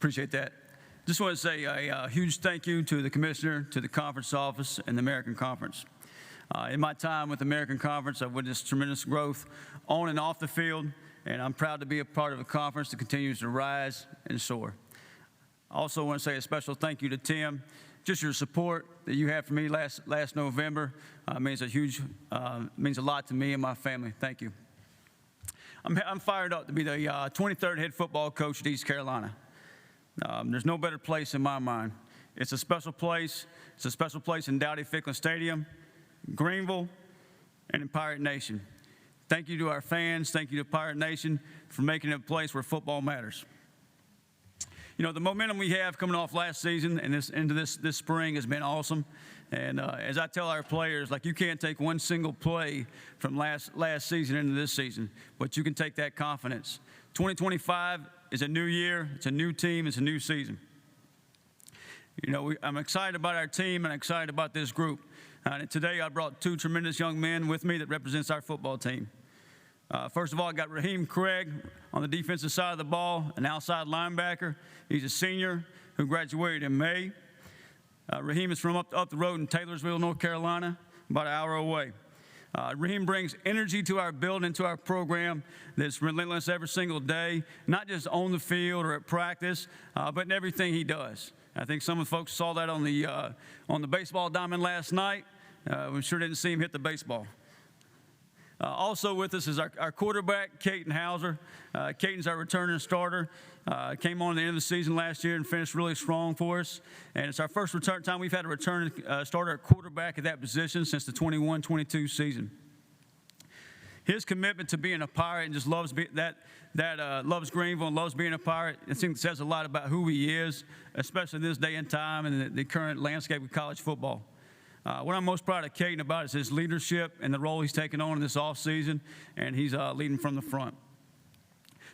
Appreciate that. Just want to say a huge thank you to the commissioner, to the conference office, and the American Conference. In my time with the American Conference, I've witnessed tremendous growth on and off the field, and I'm proud to be a part of a conference that continues to rise and soar. I also want to say a special thank you to Tim. Just your support that you had for me last November means a lot to me and my family. Thank you. I'm fired up to be the 23rd head football coach at East Carolina. There's no better place in my mind. It's a special place. It's a special place in Dowdy-Ficklin Stadium, Greenville, and in Pirate Nation. Thank you to our fans. Thank you to Pirate Nation for making it a place where football matters. You know, the momentum we have coming off last season and into this spring has been awesome. And as I tell our players, like, you can't take one single play from last season into this season, but you can take that confidence. 2025 is a new year. It's a new team. It's a new season. You know, I'm excited about our team and excited about this group. And today I brought two tremendous young men with me that represents our football team. First of all, I got Raheem Craig on the defensive side of the ball, an outside linebacker. He's a senior who graduated in May. Raheem is from up the road in Taylorsville, North Carolina, about an hour away. Raheem brings energy to our building, to our program that's relentless every single day, not just on the field or at practice, but in everything he does. I think some of the folks saw that on the baseball diamond last night. We sure didn't see him hit the baseball. Also with us is our quarterback, Caden Hauser. Caden's our returning starter. Came on at the end of the season last year and finished really strong for us. And it's our first time we've had a returning starter at quarterback at that position since the 21-22 season. His commitment to being a Pirate and just loves loves Greenville and loves being a Pirate, I think it says a lot about who he is, especially in this day and time and the current landscape of college football. What I'm most proud of Caden about is his leadership and the role he's taken on in this offseason, and he's leading from the front.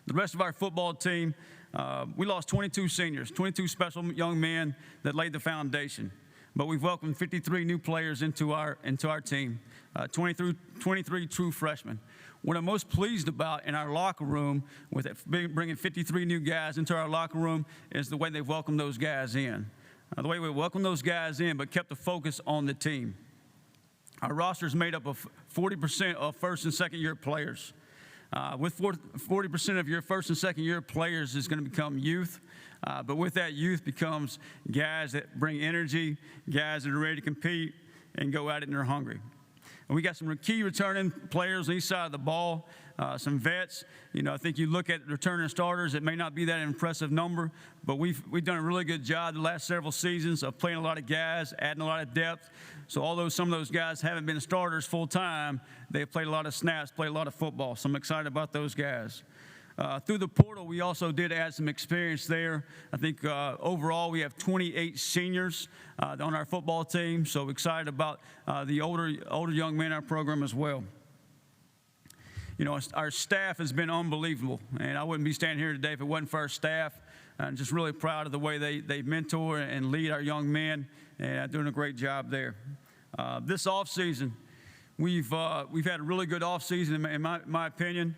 The rest of our football team, we lost 22 seniors, 22 special young men that laid the foundation. But we've welcomed 53 new players into our team, 23 true freshmen. What I'm most pleased about in our locker room, with bringing 53 new guys into our locker room, is the way they've welcomed those guys in. The way we welcomed those guys in, but kept the focus on the team. Our roster is made up of 40% of first and second year players. With 40% of your first and second year players is going to become youth, but with that youth becomes guys that bring energy, guys that are ready to compete and go at it and they're hungry. And we got some key returning players on each side of the ball, some vets. You know, I think you look at returning starters, it may not be that impressive number, but we've done a really good job the last several seasons of playing a lot of guys, adding a lot of depth. So although some of those guys haven't been starters full time, they've played a lot of snaps, played a lot of football. So I'm excited about those guys. Through the portal, we also did add some experience there. I think overall we have 28 seniors on our football team, so excited about the older young men in our program as well. You know, our staff has been unbelievable, and I wouldn't be standing here today if it wasn't for our staff. I'm just really proud of the way they mentor and lead our young men, and doing a great job there. This offseason, we've had a really good offseason in my opinion.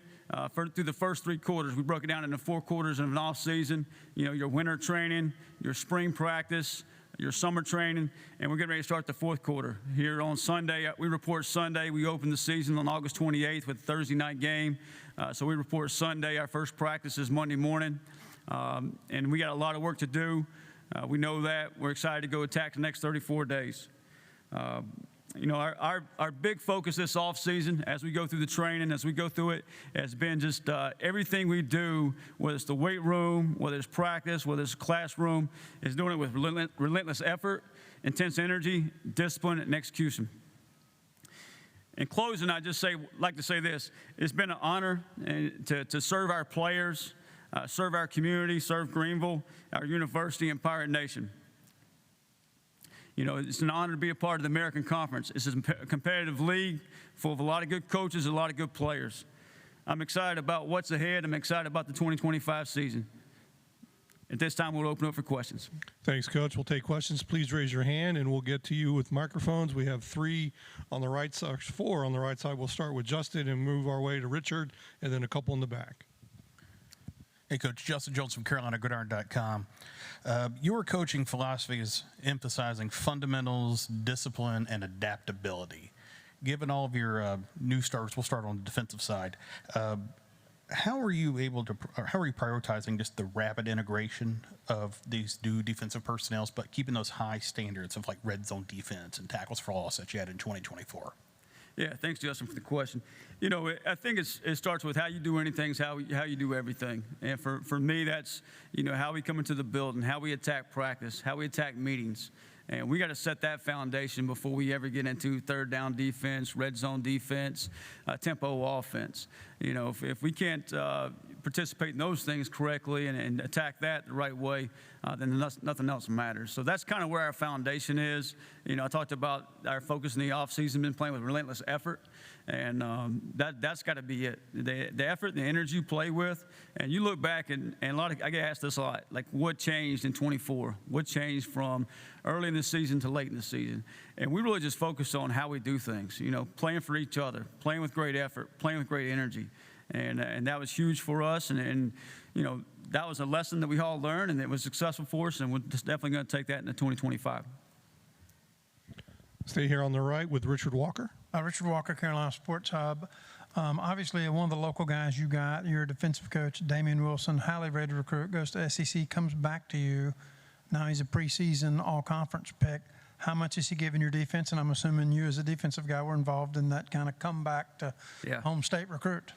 Through the first 3 quarters, we broke it down into 4 quarters of an off season. You know, your winter training, your spring practice, your summer training, and we're getting ready to start the 4th quarter. Here on Sunday, we report Sunday. We open the season on August 28th with a Thursday night game. So we report Sunday. Our first practice is Monday morning, and we got a lot of work to do. We know that. We're excited to go attack the next 34 days. You know, our big focus this offseason as we go through the training, as we go through it, has been just everything we do, whether it's the weight room, whether it's practice, whether it's classroom, is doing it with relentless effort, intense energy, discipline, and execution. In closing, I'd just like to say this. It's been an honor to serve our players, serve our community, serve Greenville, our university, and Pirate Nation. You know, it's an honor to be a part of the American Conference. It's a competitive league full of a lot of good coaches and a lot of good players. I'm excited about what's ahead. I'm excited about the 2025 season. At this time, we'll open up for questions. Thanks, Coach. We'll take questions. Please raise your hand, and we'll get to you with microphones. We have 3 on the right side, 4 on the right side. We'll start with Justin and move our way to Richard, and then a couple in the back. Hey, Coach, Justin Jones from CarolinaGridiron.com. Your coaching philosophy is emphasizing fundamentals, discipline, and adaptability. Given all of your new starters, we'll start on the defensive side. How are you prioritizing just the rapid integration of these new defensive personnel, but keeping those high standards of like red zone defense and tackles for loss that you had in 2024? Yeah, thanks, Justin, for the question. You know, I think it starts with how you do anything is how you do everything. And for me, that's, you know, how we come into the building, how we attack practice, how we attack meetings. And we got to set that foundation before we ever get into third down defense, red zone defense, tempo offense. You know, if we can't participate in those things correctly and attack that the right way, then nothing else matters. So that's kind of where our foundation is. You know, I talked about our focus in the offseason, been playing with relentless effort, and that's got to be it. The effort, the energy you play with, and you look back and I get asked this a lot, like what changed in 24? What changed from early in the season to late in the season? And we really just focus on how we do things. You know, playing for each other, playing with great effort, playing with great energy. And that was huge for us, and you know, that was a lesson that we all learned, and it was successful for us, and we're just definitely going to take that into 2025. Stay here on the right with Richard Walker. Richard Walker, Carolina Sports Hub. Obviously, one of the local guys you got, your defensive coach, Damian Wilson, highly rated recruit, goes to SEC, comes back to you. Now he's a preseason all-conference pick. How much is he giving your defense? And I'm assuming you as a defensive guy were involved in that kind of comeback to home state recruit.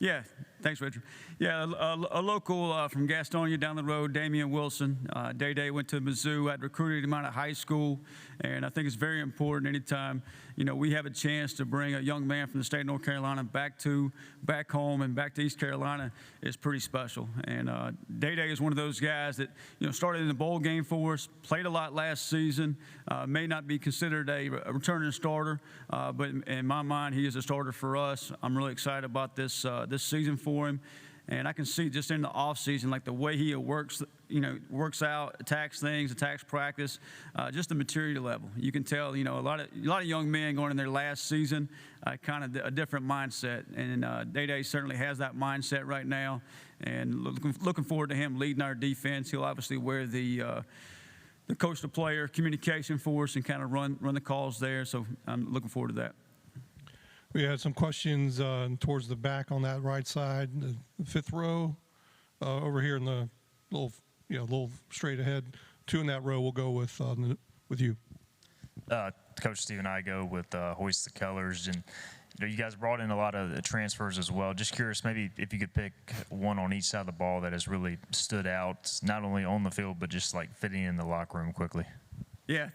Yeah, thanks, Richard. Yeah, a local from Gastonia down the road, Damian Wilson. Day went to Mizzou. I'd recruited him out of high school, and I think it's very important anytime, you know, we have a chance to bring a young man from the state of North Carolina back home and back to East Carolina is pretty special. And Day is one of those guys that, you know, started in the bowl game for us, played a lot last season, may not be considered a returning starter, but in my mind, he is a starter for us. I'm really excited about this season for him. And I can see just in the offseason, like the way he works, you know, works out, attacks things, attacks practice, just the maturity level. You can tell, you know, a lot of young men going in their last season, kind of a different mindset. And Day certainly has that mindset right now. And looking forward to him leading our defense. He'll obviously wear the coach to player communication for us and kind of run the calls there. So I'm looking forward to that. We had some questions towards the back on that right side, the fifth row, over here in the little straight ahead. Two in that row. We'll go with you. Coach Steve and I go with Hoist the Colors, and you know, you guys brought in a lot of transfers as well. Just curious, maybe if you could pick one on each side of the ball that has really stood out, not only on the field but just like fitting in the locker room quickly. Yeah,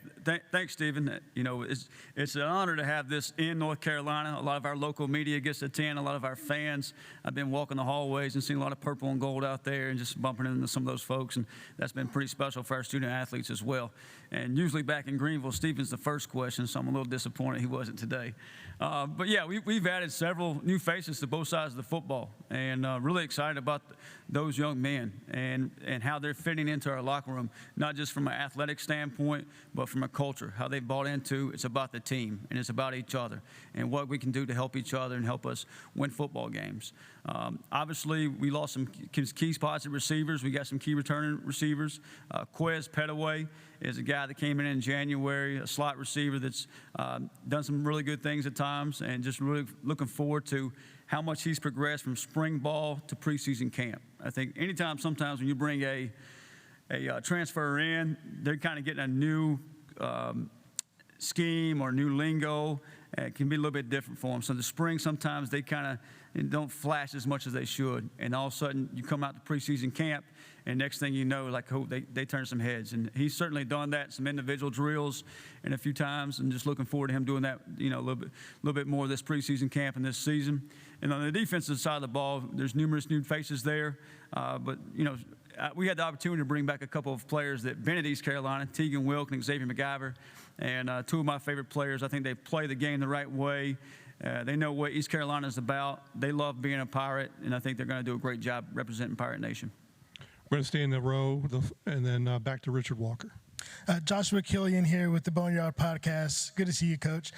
thanks, Stephen. You know, it's an honor to have this in North Carolina. A lot of our local media gets to attend, a lot of our fans. I've been walking the hallways and seeing a lot of purple and gold out there and just bumping into some of those folks, and that's been pretty special for our student athletes as well. And usually back in Greenville, Stephen's the first question, so I'm a little disappointed he wasn't today. But yeah, we've added several new faces to both sides of the football, and really excited about those young men and how they're fitting into our locker room, not just from an athletic standpoint, but from a culture, how they bought into. It's about the team, and it's about each other, and what we can do to help each other and help us win football games. Obviously, we lost some key spots at receivers. We got some key returning receivers. Quez Petaway is a guy that came in January, a slot receiver that's done some really good things at times, and just really looking forward to how much he's progressed from spring ball to preseason camp. I think sometimes when you bring a transfer in, they're kind of getting a new scheme or new lingo. It can be a little bit different for them. So the spring, sometimes they kind of don't flash as much as they should. And all of a sudden, you come out to preseason camp, and next thing you know, like, they turn some heads. And he's certainly done that, some individual drills and a few times, and just looking forward to him doing that, you know, a little bit more this preseason camp and this season. And on the defensive side of the ball, there's numerous new faces there. But, you know, we had the opportunity to bring back a couple of players that been at East Carolina, Tegan Wilk and Xavier McIver, and two of my favorite players. I think they play the game the right way. They know what East Carolina is about. They love being a Pirate, and I think they're going to do a great job representing Pirate Nation. We're going to stay in the row, and then back to Richard Walker. Joshua Killian here with the Boneyard Podcast. Good to see you, Coach.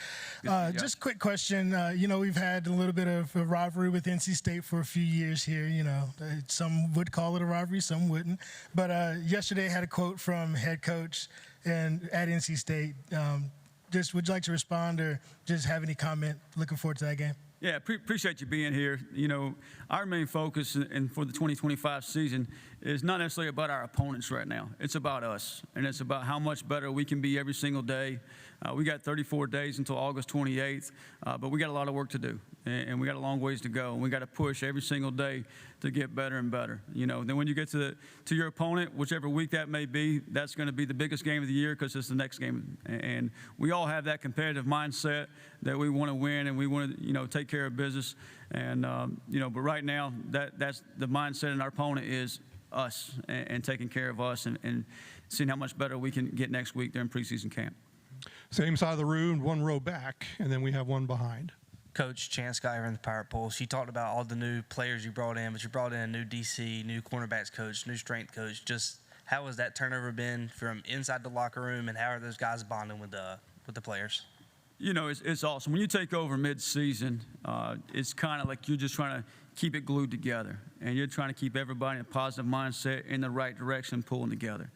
Just a quick question. We've had a little bit of a rivalry with NC State for a few years here. Some would call it a rivalry, some wouldn't. But yesterday I had a quote from head coach at NC State. Just would you like to respond or just have any comment? Looking forward to that game. Yeah, appreciate you being here. Our main focus and for the 2025 season is not necessarily about our opponents right now. It's about us, and it's about how much better we can be every single day. We got 34 days until August 28th, but we got a lot of work to do, and we got a long ways to go. And we got to push every single day to get better and better. Then when you get to your opponent, whichever week that may be, that's going to be the biggest game of the year because it's the next game. And we all have that competitive mindset that we want to win and we want to take care of business. And but right now that's the mindset, and our opponent is us and taking care of us and seeing how much better we can get next week during preseason camp. Same side of the room, one row back, and then we have one behind. Coach Chance Skyver in the Pirate Pulse. You talked about all the new players you brought in, but you brought in a new DC, new cornerbacks coach, new strength coach. Just how has that turnover been from inside the locker room, and how are those guys bonding with the players? It's awesome. When you take over mid-season, it's kind of like you're just trying to keep it glued together, and you're trying to keep everybody in a positive mindset in the right direction, pulling together.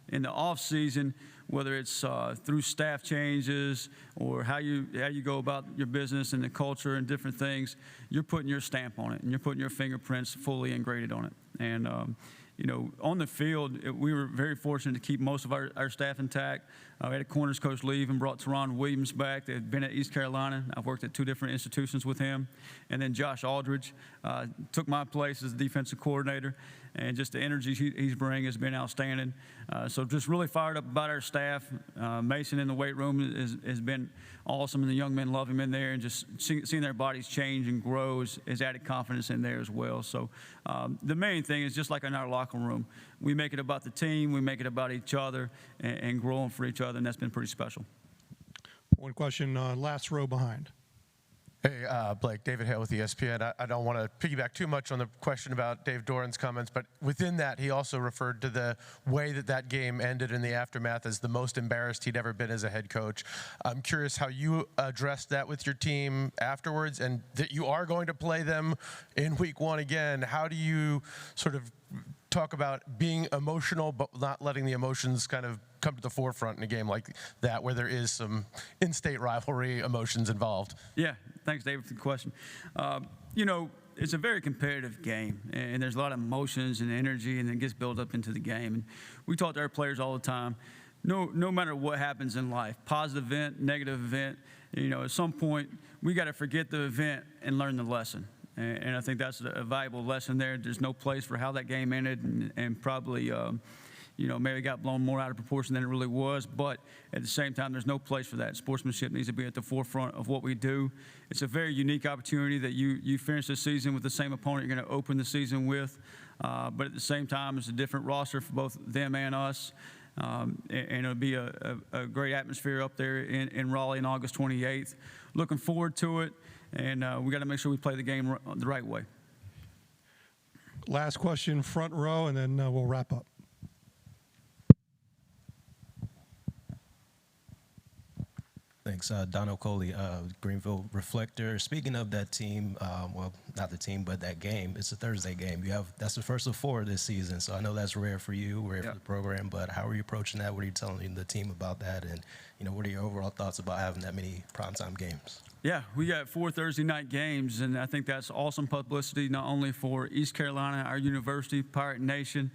In the off-season, whether it's through staff changes or how you go about your business and the culture and different things, you're putting your stamp on it and you're putting your fingerprints fully ingrained on it. And on the field, we were very fortunate to keep most of our staff intact. We had a corners coach leave and brought Teron Williams back. They'd been at East Carolina. I've worked at 2 different institutions with him. And then Josh Aldridge took my place as the defensive coordinator. And just the energy he's bringing has been outstanding. So just really fired up about our staff. Mason in the weight room has been awesome, and the young men love him in there. And just seeing their bodies change and grow has added confidence in there as well. So the main thing is just like in our locker room, we make it about the team, we make it about each other, and growing for each other, and that's been pretty special. One question, last row behind. Hey, Blake, David Hale with ESPN. I don't want to piggyback too much on the question about Dave Doran's comments, but within that, he also referred to the way that game ended in the aftermath as the most embarrassed he'd ever been as a head coach. I'm curious how you addressed that with your team afterwards, and that you are going to play them in week 1 again. How do you sort of talk about being emotional but not letting the emotions kind of come to the forefront in a game like that where there is some in-state rivalry emotions involved? Yeah, thanks, David, for the question. It's a very competitive game, and there's a lot of emotions and energy, and it gets built up into the game. And we talk to our players all the time. No matter what happens in life, positive event, negative event, at some point we got to forget the event and learn the lesson. And I think that's a valuable lesson there. There's no place for how that game ended, and probably, maybe got blown more out of proportion than it really was. But at the same time, there's no place for that. Sportsmanship needs to be at the forefront of what we do. It's a very unique opportunity that you finish the season with the same opponent you're going to open the season with. But at the same time, it's a different roster for both them and us. And it'll be a great atmosphere up there in Raleigh on August 28th. Looking forward to it. And we got to make sure we play the game the right way. Last question, front row, and then we'll wrap up. Thanks. Don O'Coley, Greenville Reflector. Speaking of that team, well, not the team, but that game, it's a Thursday game. That's the first of 4 this season, so I know that's rare for you, rare for the program, but how are you approaching that? What are you telling the team about that? And, what are your overall thoughts about having that many primetime games? Yeah, we got 4 Thursday night games, and I think that's awesome publicity, not only for East Carolina, our university, Pirate Nation,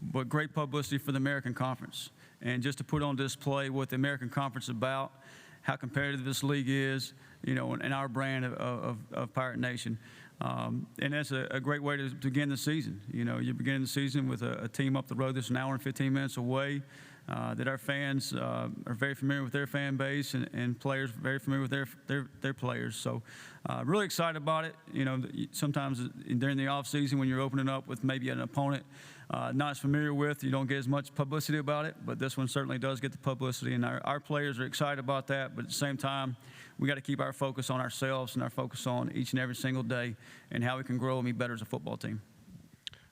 but great publicity for the American Conference. And just to put on display what the American Conference is about, how competitive this league is, and our brand of Pirate Nation. And that's a great way to begin the season. You're beginning the season with a team up the road that's an hour and 15 minutes away, that our fans are very familiar with their fan base, and players very familiar with their players. So really excited about it. Sometimes during the off season when you're opening up with maybe an opponent not as familiar with, you don't get as much publicity about it, but this one certainly does get the publicity, and our players are excited about that. But at the same time, we got to keep our focus on ourselves and our focus on each and every single day and how we can grow and be better as a football team.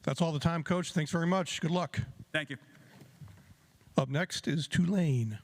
That's all the time, Coach. Thanks very much. Good luck. Thank you. Up next is Tulane.